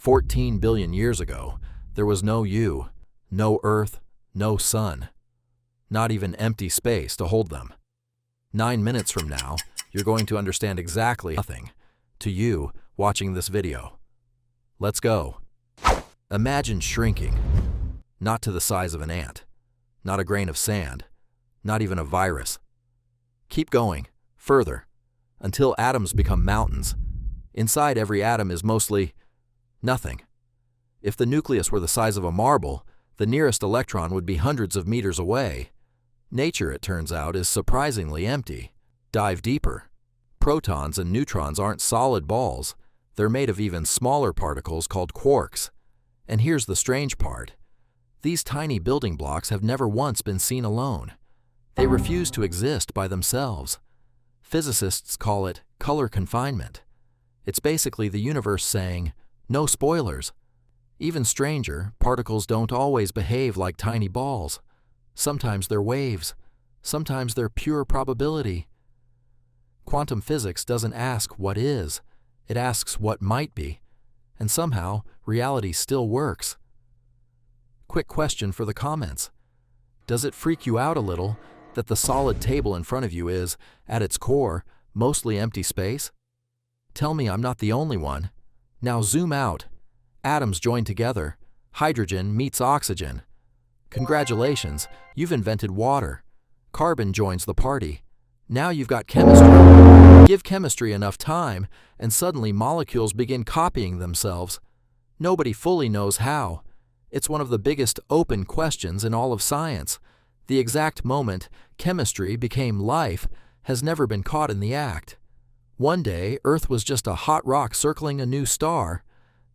14 billion years ago, there was no you, no Earth, no sun, not even empty space to hold them. 9 minutes from now, you're going to understand exactly nothing to you watching this video. Let's go. Imagine shrinking, not to the size of an ant, not a grain of sand, not even a virus. Keep going, further, until atoms become mountains. Inside every atom is mostly nothing. If the nucleus were the size of a marble, the nearest electron would be hundreds of meters away. Nature, it turns out, is surprisingly empty. Dive deeper. Protons and neutrons aren't solid balls. They're made of even smaller particles called quarks. And here's the strange part. These tiny building blocks have never once been seen alone. They refuse to exist by themselves. Physicists call it color confinement. It's basically the universe saying, no spoilers. Even stranger, particles don't always behave like tiny balls. Sometimes they're waves. Sometimes they're pure probability. Quantum physics doesn't ask what is. It asks what might be. And somehow, reality still works. Quick question for the comments. Does it freak you out a little that the solid table in front of you is, at its core, mostly empty space? Tell me I'm not the only one. Now zoom out. Atoms join together. Hydrogen meets oxygen. Congratulations, you've invented water. Carbon joins the party. Now you've got chemistry. Give chemistry enough time, and suddenly molecules begin copying themselves. Nobody fully knows how. It's one of the biggest open questions in all of science. The exact moment chemistry became life has never been caught in the act. One day, Earth was just a hot rock circling a new star.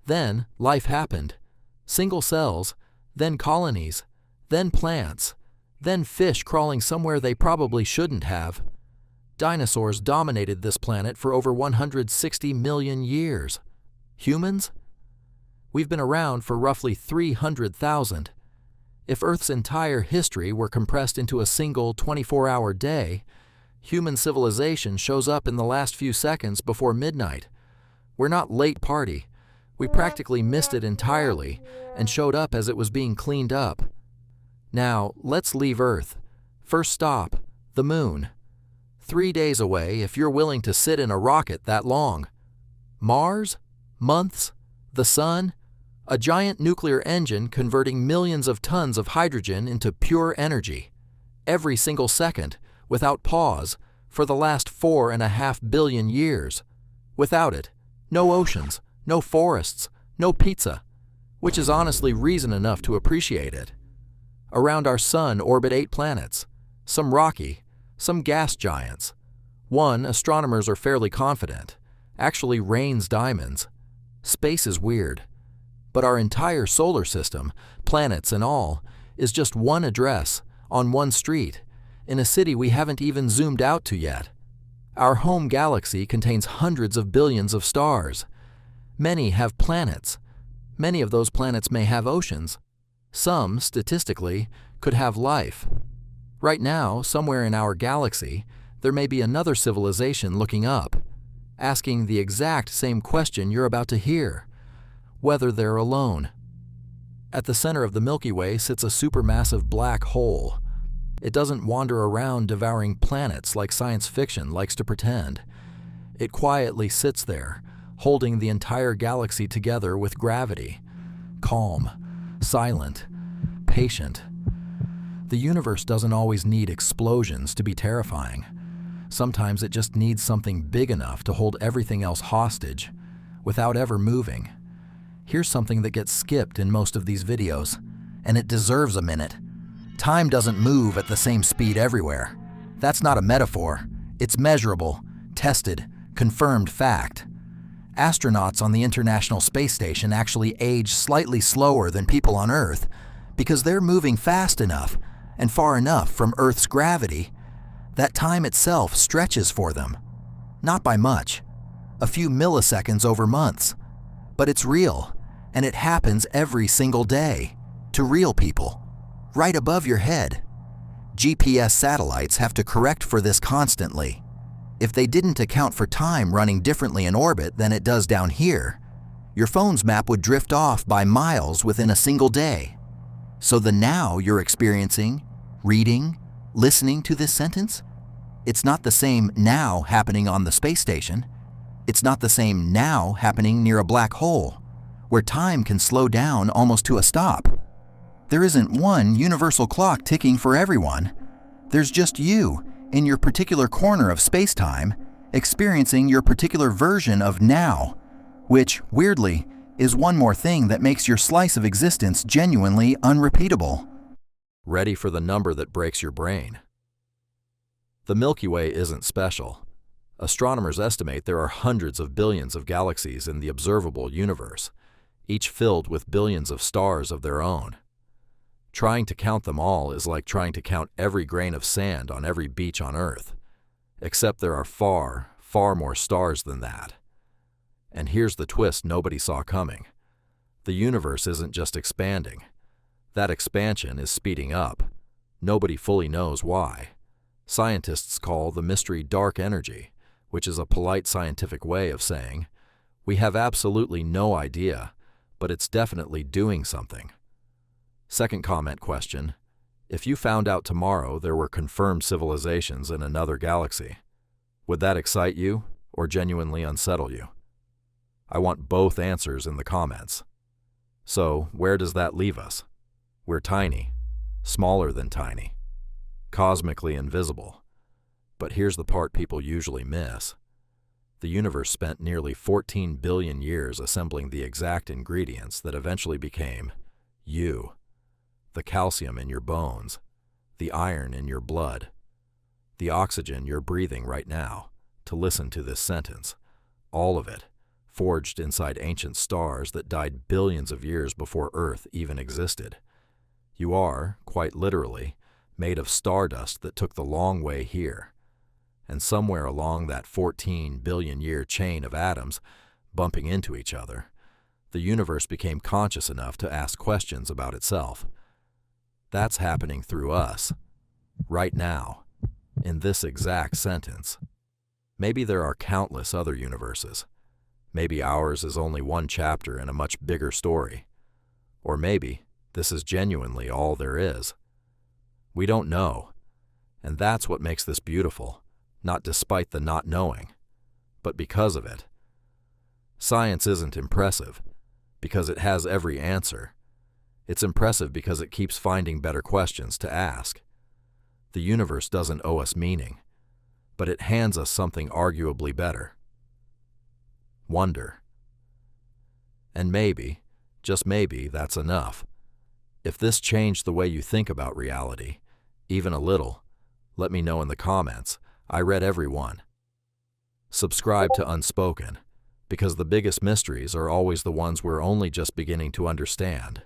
Then, life happened. Single cells, then colonies, then plants, then fish crawling somewhere they probably shouldn't have. Dinosaurs dominated this planet for over 160 million years. Humans? We've been around for roughly 300,000. If Earth's entire history were compressed into a single 24-hour day, human civilization shows up in the last few seconds before midnight. We're not late party. We practically missed it entirely and showed up as it was being cleaned up. Now, let's leave Earth. First stop, the Moon. 3 days away if you're willing to sit in a rocket that long. Mars? Months? The Sun? A giant nuclear engine converting millions of tons of hydrogen into pure energy. Every single second, without pause, for the last 4.5 billion years. Without it, no oceans, no forests, no pizza, which is honestly reason enough to appreciate it. Around our sun orbit 8 planets, some rocky, some gas giants. One, astronomers are fairly confident, actually rains diamonds. Space is weird. But our entire solar system, planets and all, is just one address, on one street, in a city we haven't even zoomed out to yet. Our home galaxy contains hundreds of billions of stars. Many have planets. Many of those planets may have oceans. Some, statistically, could have life. Right now, somewhere in our galaxy, there may be another civilization looking up, asking the exact same question you're about to hear. Whether they're alone. At the center of the Milky Way sits a supermassive black hole. It doesn't wander around devouring planets like science fiction likes to pretend. It quietly sits there, holding the entire galaxy together with gravity. Calm, silent, patient. The universe doesn't always need explosions to be terrifying. Sometimes it just needs something big enough to hold everything else hostage, without ever moving. Here's something that gets skipped in most of these videos, and it deserves a minute. Time doesn't move at the same speed everywhere. That's not a metaphor. It's measurable, tested, confirmed fact. Astronauts on the International Space Station actually age slightly slower than people on Earth because they're moving fast enough and far enough from Earth's gravity that time itself stretches for them. Not by much, a few milliseconds over months. But it's real, and it happens every single day, to real people, right above your head. GPS satellites have to correct for this constantly. If they didn't account for time running differently in orbit than it does down here, your phone's map would drift off by miles within a single day. So the now you're experiencing, reading, listening to this sentence, it's not the same now happening on the space station. It's not the same now happening near a black hole, where time can slow down almost to a stop. There isn't one universal clock ticking for everyone. There's just you, in your particular corner of space-time, experiencing your particular version of now, which, weirdly, is one more thing that makes your slice of existence genuinely unrepeatable. Ready for the number that breaks your brain. The Milky Way isn't special. Astronomers estimate there are hundreds of billions of galaxies in the observable universe, each filled with billions of stars of their own. Trying to count them all is like trying to count every grain of sand on every beach on Earth, except there are far, far more stars than that. And here's the twist nobody saw coming. The universe isn't just expanding. That expansion is speeding up. Nobody fully knows why. Scientists call the mystery dark energy, which is a polite scientific way of saying, we have absolutely no idea, but it's definitely doing something. Second comment question, if you found out tomorrow there were confirmed civilizations in another galaxy, would that excite you or genuinely unsettle you? I want both answers in the comments. So, where does that leave us? We're tiny, smaller than tiny, cosmically invisible. But here's the part people usually miss. The universe spent nearly 14 billion years assembling the exact ingredients that eventually became you. The calcium in your bones, the iron in your blood, the oxygen you're breathing right now, to listen to this sentence, all of it, forged inside ancient stars that died billions of years before Earth even existed. You are, quite literally, made of stardust that took the long way here. And somewhere along that 14 billion year chain of atoms bumping into each other, the universe became conscious enough to ask questions about itself. That's happening through us, right now, in this exact sentence. Maybe there are countless other universes. Maybe ours is only one chapter in a much bigger story. Or maybe this is genuinely all there is. We don't know, and that's what makes this beautiful, not despite the not knowing, but because of it. Science isn't impressive because it has every answer. It's impressive because it keeps finding better questions to ask. The universe doesn't owe us meaning, but it hands us something arguably better. Wonder. And maybe, just maybe, that's enough. If this changed the way you think about reality, even a little, let me know in the comments. I read every one. Subscribe to Unspoken, because the biggest mysteries are always the ones we're only just beginning to understand.